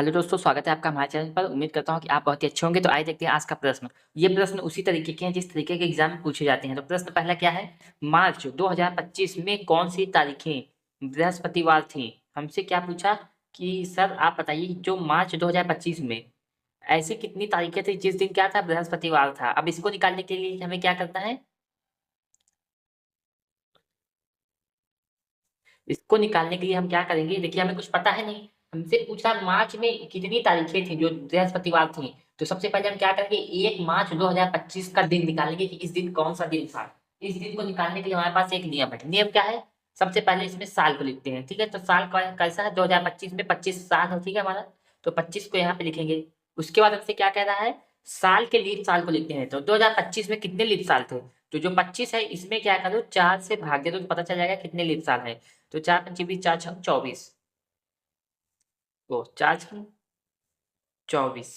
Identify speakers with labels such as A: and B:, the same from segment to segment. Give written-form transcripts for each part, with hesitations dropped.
A: Hello दोस्तों, स्वागत है आपका हमारे चैनल पर। उम्मीद करता हूँ कि आप बहुत ही अच्छे होंगे। तो आइए देखते हैं आज का प्रश्न। ये प्रश्न उसी तरीके के हैं जिस तरीके के एग्जाम में पूछे जाते हैं। तो प्रश्न पहला क्या है, मार्च 2025 में कौन सी तारीखें बृहस्पतिवार थी। हमसे क्या पूछा कि सर आप बताइए, जो मार्च 2025 में ऐसी कितनी तारीखें थी जिस दिन क्या था, बृहस्पतिवार था। अब इसको निकालने के लिए हमें क्या करना है, इसको निकालने के लिए हम क्या करेंगे, देखिए हमें कुछ पता है नहीं। हमसे पूछा मार्च में कितनी तारीखें थी जो बृहस्पतिवार थी। तो सबसे पहले हम क्या करेंगे, 1 मार्च 2025 का दिन निकालेंगे कि इस दिन कौन सा दिन था। इस दिन को निकालने के लिए हमारे पास एक नियम है। नियम क्या है, सबसे पहले इसमें साल को लिखते हैं। ठीक है, तो साल कैसा है, 2025 में 25 साल है। ठीक है हमारा, तो 25 को यहाँ पे लिखेंगे। उसके बाद हमसे क्या कह रहा है, साल के लीप साल को लिखते हैं। तो 2025 में कितने लीप साल थे, तो जो 25 है इसमें क्या करो, 4 से भाग दे दो तो पता चल जाएगा कितने लीप साल है। तो 4 × 25 4 × 24, ओ 4 × 24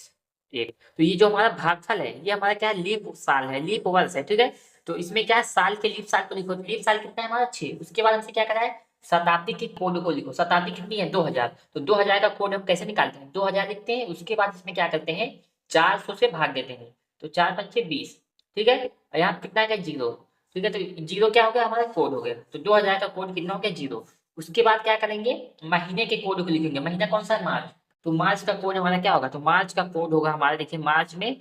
A: एक। तो ये जो हमारा भागफल है ये हमारा क्या है, लीप साल है, लीप वर्ष है। ठीक है, तो इसमें क्या है, साल के लीप साल को लिखो। तो लीप साल कितना है हमारा, 6। उसके बाद हमसे क्या करा है, शताब्दी के कोड को लिखो। शताब्दी कितनी है, 2000। तो 2000 का कोड हम कैसे निकालते हैं, 2000 लिखते हैं। उसके बाद इसमें क्या करते हैं, 400 से भाग देते हैं। तो 4 × 5 = 20। ठीक है, और यहाँ कितना है, 0। ठीक है, तो 0 क्या हो गया, हमारा कोड हो गया। तो 2000 का कोड कितना हो गया, 0। उसके बाद क्या करेंगे, महीने के कोड को लिखेंगे। महीना कौन सा है, मार्च। तो मार्च का कोड हमारा क्या होगा, तो मार्च का कोड होगा हमारा, देखिए मार्च में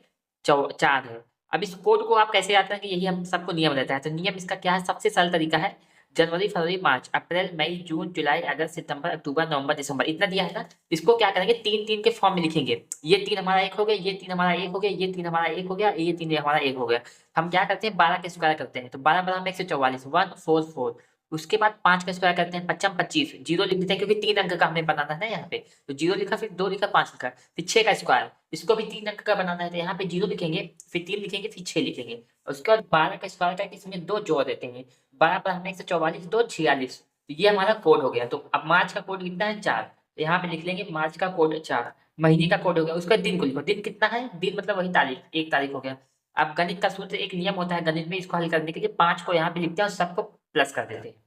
A: 4 है। अब इस कोड को आप कैसे याद करेंगे, यही हम सबको नियम रहता है। तो नियम इसका क्या है, सबसे सरल तरीका है, जनवरी फरवरी मार्च अप्रैल मई जून जुलाई अगस्त सितंबर अक्टूबर नवंबर दिसंबर, इतना दिया है ना। इसको क्या करेंगे, 3 3 के फॉर्म में लिखेंगे। ये 3 हमारा एक हो गया, ये 3 हमारा एक हो गया, ये 3 हमारा एक हो गया, ये 3 हमारा एक हो गया। हम क्या करते हैं, 12 के स्क्वायर करते हैं। तो 12 12 में 144, 144। उसके बाद 5 का स्क्वायर करते हैं, 55 25। जीरो लिख देते हैं क्योंकि 3 अंक का हमें बनाना है ना यहाँ पे। तो 0 लिखा, फिर 2 लिखा, 5 लिखा, फिर 6 का स्क्वायर। इसको भी 3 अंक का बनाना है, तो यहाँ पे 0 लिखेंगे, फिर 3 लिखेंगे, फिर 6 लिखेंगे। उसके बाद 12 का स्क्वायर करके इसमें 2 जोड़ देते हैं। 12 पर हमें 144, 2 46। तो ये हमारा कोड हो गया। तो अब मार्च का कोड कितना है, 4। तो यहाँ पे लिख लेंगे मार्च का कोड 4। महीने का कोड हो गया। उसका दिन को लिखो, दिन कितना है, दिन मतलब वही तारीख, 1 तारीख हो गया। अब गणित का सूत्र, एक नियम होता है गणित में, इसको हल करने के लिए 5 को यहाँ पे लिखते हैं और सबको प्लस कर देते हैं।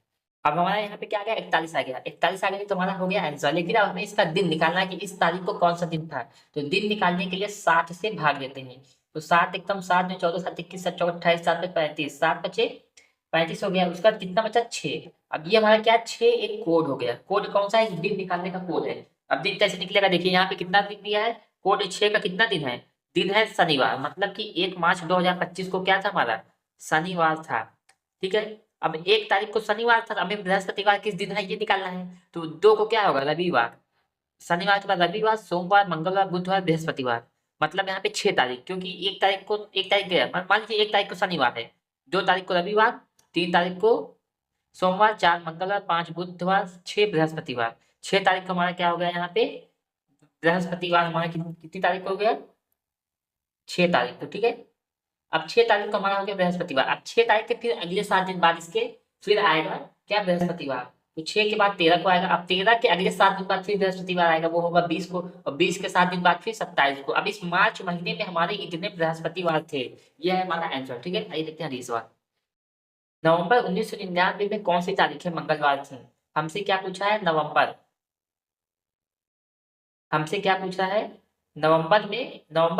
A: अब हमारा यहाँ पे क्या आ गया, 41 आ गया। 41 आ गया तो हमारा हो गया आंसर। लेकिन अब हमें इसका दिन निकालना है कि इस तारीख को कौन सा दिन था। तो दिन निकालने के लिए 60 से भाग देते हैं। तो 7 एकदम 7 में 14 7 21 7 14 28, 7 में 35, 7 बचे 35 हो गया। उसका कितना बचा, 6। अब ये हमारा क्या, 6 एक कोड हो गया। कोड कौन सा है, दिन निकालने का कोड है। अब दिन कैसे निकलेगा, देखिए यहाँ पे कितना दिन दिया है, कोड 6 का कितना दिन है, दिन है शनिवार। मतलब कि 1 मार्च 2025 को क्या था हमारा, शनिवार था। ठीक है, अब 1 तारीख को शनिवार था, हमें बृहस्पतिवार किस दिन है ये निकालना है। तो 2 को क्या होगा, रविवार। शनिवार के बाद रविवार, सोमवार, मंगलवार, बुधवार, बृहस्पतिवार। मतलब यहाँ पे 6 तारीख, क्योंकि 1 तारीख गया, मान लीजिए 1 तारीख को शनिवार है, 2 तारीख को रविवार, 3 तारीख को सोमवार, 4 मंगलवार, 5 बुधवार, 6 बृहस्पतिवार। 6 तारीख को हमारा क्या हो गया यहाँ पे, बृहस्पतिवार हमारा कितनी तारीख को हो गया, 6 तारीख को। ठीक है, अब 6 तारीख को हमारा हो गया बृहस्पतिवार। अब 6 तारीख के फिर अगले 7 दिन बाद इसके फिर आएगा क्या, बृहस्पतिवार। तो 6 के बाद 13 को आएगा। अब 13 के अगले 7 दिन बाद फिर बृहस्पतिवार आएगा, वो होगा 20 को। और 20 के 7 दिन बाद फिर 27 को। अब इस मार्च महीने में हमारे इतने बृहस्पतिवार थे। ये है हमारा आंसर। ठीक है, आइए देखते हैं अगली सवाल। नवंबर 1999 में कौन सी तारीखें मंगलवार थी। हमसे क्या पूछा है, नवंबर। हमसे क्या पूछा है, नवंबर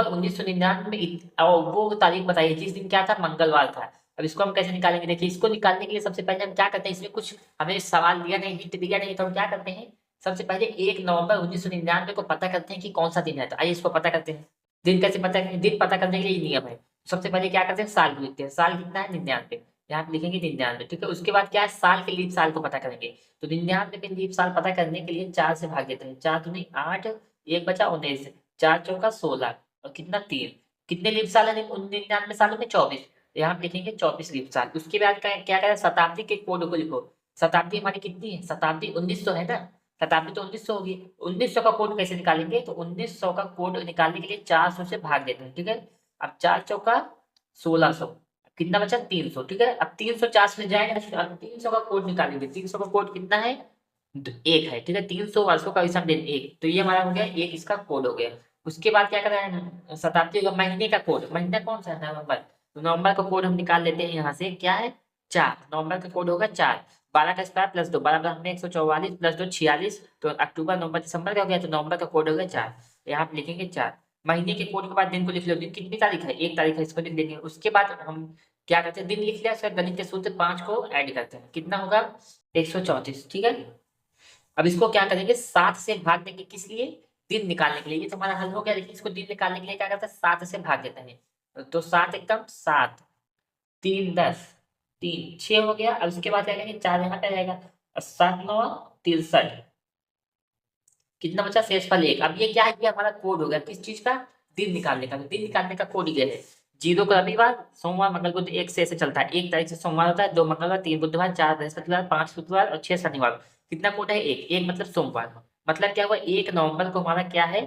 A: 1999 में और वो तारीख बताइए जिस दिन क्या था, मंगलवार था। अब इसको हम कैसे निकालेंगे, देखिए इसको निकालने के लिए सबसे पहले हम क्या करते हैं, इसमें कुछ हमें सवाल दिया नहीं, हिंट दिया नहीं, तो हम क्या करते हैं, सबसे पहले 1 नवंबर 1999 को पता करते हैं कि कौन सा दिन है। तो आइए इसको पता करते हैं। दिन कैसे पता करेंगे, दिन पता करने के लिए ये नियम है। सबसे पहले क्या करते हैं, साल को लिखते हैं। साल कितना है, 99। यहाँ पे लिखेंगे 99। ठीक है, उसके बाद क्या है, साल के लीप साल को पता करेंगे। तो 99 में लीप साल पता करने के लिए 4 से भाग देते हैं। 4 दूनी 8, एक बचा 19, 4 चौका 16 और कितना 3। कितने लीप साल है 99 सालों में, 24। यहाँ पे लिखेंगे 24 लीप साल। उसके बाद क्या करें, शताब्दी के कोड को लिखो। शताब्दी हमारी कितनी है, शताब्दी 1900 है ना। शताब्दी तो 1900 होगी। 1900 का कोड कैसे निकालेंगे, तो 1900 का कोड निकालने के लिए 400 से भाग देते हैं। ठीक है, अब 4 चौका 1600, कितना बचा 300। ठीक है, अब 300 4 से जाएगा, 300 का कोड निकालेंगे। 300 का कोड कितना है, 1 है। ठीक है, 300 वर्षों का विषम दिन 1, तो ये हमारा हो गया 1, इसका कोड हो गया। उसके बाद क्या कर रहे हैं, शताब्दी का महीने का कोड। महीना कौन सा है, नवंबर। तो नवंबर का कोड हम निकाल लेते हैं यहाँ से, क्या है 4। नवंबर का कोड होगा 4। 12 का स्क्वायर प्लस 2, 12 में 144 प्लस 2 46। तो अक्टूबर नवंबर दिसंबर का हो गया, तो नवंबर का कोड हो गया 4। यहाँ पे लिखेंगे 4। महीने के कोड के बाद दिन को लिख लो, दिन कितनी तारीख है, 1 तारीख है, इसको लिख देंगे। उसके बाद हम क्या करते हैं, दिन लिख लिया, उसका गणित के सूत्र 5 को ऐड करते हैं, कितना होगा 134। ठीक है, अब इसको क्या करेंगे, 7 से भाग देंगे, किस लिए, दिन निकालने के लिए। ये तो हमारा हल हो गया, लेकिन इसको दिन निकालने के लिए क्या करते हैं, 7 से भाग देते हैं। तो 7 एकदम 7, 3 10, 3 6 हो गया। अब उसके बाद क्या करेंगे, 4 यहाँ पे आ जाएगा, और 7 9 63, कितना बचा, शेषफल 1। अब ये क्या है, ये हमारा कोड हो गया किस चीज का, दिन निकालने का। तो दिन निकालने का कोड ये है, 0 को रविवार, सोमवार मंगल बुध 1 से ऐसे चलता है, 1 तारीख से सोमवार होता है, 2 मंगलवार, 3 बुधवार, 4 बृहस्पतिवार, 5 शुक्रवार और 6 शनिवार। कितना कोड है, 1, 1 मतलब सोमवार। मतलब क्या हुआ, 1 नवंबर को हमारा क्या है,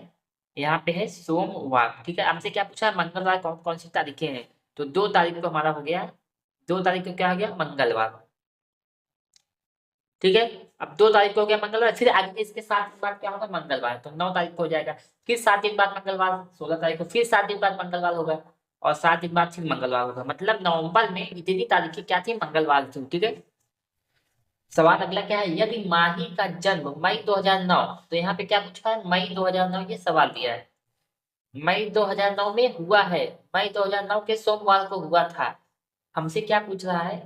A: यहाँ पे है सोमवार। ठीक है, हमसे क्या पूछा, मंगलवार कौन कौन सी तारीखें हैं, तो 2 तारीख को हमारा हो गया, 2 तारीख को क्या हो गया, मंगलवार। ठीक है, अब 2 तारीख को हो गया मंगलवार, फिर आगे इसके 7 दिन बाद क्या होगा, मंगलवार, तो 9 तारीख को हो जाएगा। फिर 7 दिन बाद मंगलवार, 16 तारीख को फिर 7 दिन बाद मंगलवार होगा, और 7 दिन बाद फिर मंगलवार होगा। मतलब नवंबर में इतनी तारीखें क्या थी, मंगलवार थी। ठीक है, सवाल अगला क्या है, यदि माही का जन्म मई 2009, तो यहाँ पे क्या पूछा है, मई 2009, ये सवाल दिया है, मई 2009 में हुआ है, मई 2009 के सोमवार को हुआ था। हमसे क्या पूछ रहा है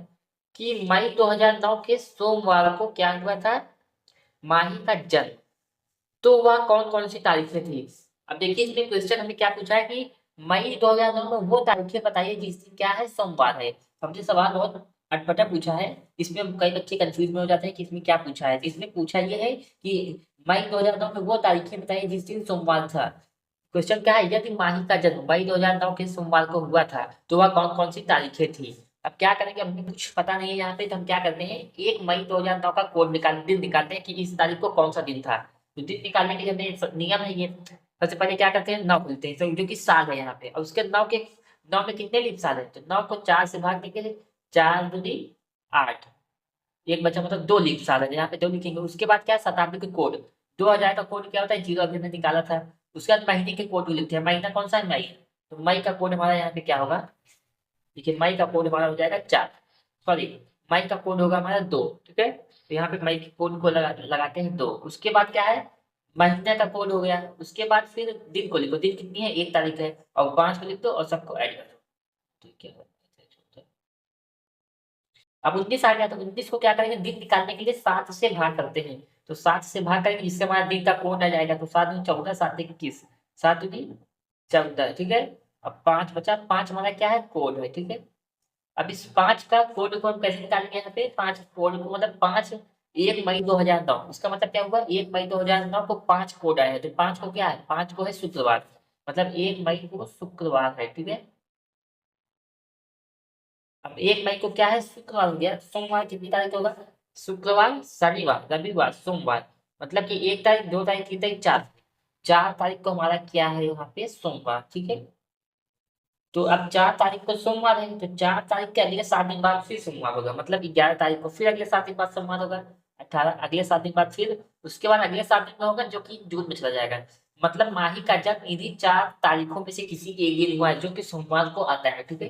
A: कि मई 2009 के सोमवार को क्या हुआ था, माही का जन्म, तो वह कौन कौन सी तारीखें थी। अब देखिए, इसमें क्वेश्चन हमें क्या पूछा है कि मई 2009 में वो तारीखें बताइए जिस दिन क्या है, सोमवार है। हमसे सवाल बहुत अटपटा पूछा है, इसमें हम कई बच्चे कंफ्यूज में हो जाते हैं कि इसमें क्या पूछा है। तो इसमें पूछा ये है कि मई 2009 में वो तारीखें बताइए जिस दिन सोमवार था। क्वेश्चन क्या है, यदि माही का जन्म मई 2009 के सोमवार को हुआ था, तो वह कौन कौन सी तारीखें थी। अब क्या करेंगे, हमें कुछ पता नहीं है यहाँ पे, तो हम क्या करते हैं, 1 मई 2009 का कोड निकाल, दिन निकालते हैं कि इस तारीख को कौन सा दिन था। तो दिन निकालने के लिए हमें नियम है ये, सबसे पहले क्या करते हैं, 9 खुलते हैं, तो जो कि साल है यहाँ पे, और उसके 9 में कितने लीप साल है, तो 9 को 4 से भाग देंगे, 4 दूनी 8, एक बचा, मतलब 2 लीप साल है, यहाँ पे 2 लिखेंगे। उसके बाद क्या है, शताब्दी के कोड, 2000 का कोड क्या होता है, 0 अभी हमने निकाला था। उसके बाद महीने के कोड को लिखते हैं, महीना कौन सा है, मई, तो मई का कोड हमारा यहाँ पे क्या होगा, देखिए मई का कोड हमारा हो जाएगा 4, सॉरी, मई का कोड होगा हमारा 2। ठीक है, तो यहाँ पे मई के कोड को लगाते हैं 2। उसके बाद क्या है, महीने का कोड हो गया। उसके बाद फिर दिन को लिखो, दिन कितनी है, 1 तारीख है, और 5 को लिख दो और सबको ऐड कर दो। ठीक है, अब 19 आ गया, तो 19 को क्या करेंगे, दिन निकालने के लिए 7 से भाग करते हैं। तो 7 से भाग करेंगे, जिससे हमारा दिन का कोड आ जाएगा, तो 7 दूनी 14, 7 21, 7 दूनी 14। ठीक है, अब 5 बचा, 5 हमारा क्या है, कोड है। ठीक है, अब इस 5 का कोड को हम कैसे निकालेंगे, यहाँ पे 5 कोड को, मतलब 5 1 मई 2009, उसका मतलब क्या हुआ, 1 मई 2009 को 5 कोड आया है, तो 5 को क्या है, 5 को है शुक्रवार, मतलब 1 मई को शुक्रवार है। ठीक है, अब 1 मई को क्या है, शुक्रवार हो गया, सोमवार कितनी तारीख होगा, शुक्रवार, शनिवार, रविवार, सोमवार, मतलब कि 1 तारीख, 2 तारीख, 3 तारीख, 4, 4 तारीख को हमारा क्या है, यहाँ पे सोमवार। ठीक है, तो अब 4 तारीख को सोमवार है, तो 4 तारीख के अगले 7 दिन बाद फिर सोमवार होगा, मतलब 11 तारीख को फिर अगले 7 दिन बाद सोमवार होगा, 18 अगले 7 दिन बाद, फिर उसके बाद अगले 7 दिन में होगा, जो कि जून में चला जाएगा। मतलब माही का जन्म इन्हीं 4 तारीखों में से किसी एक दिन हुआ है, जो कि सोमवार को आता है। ठीक है,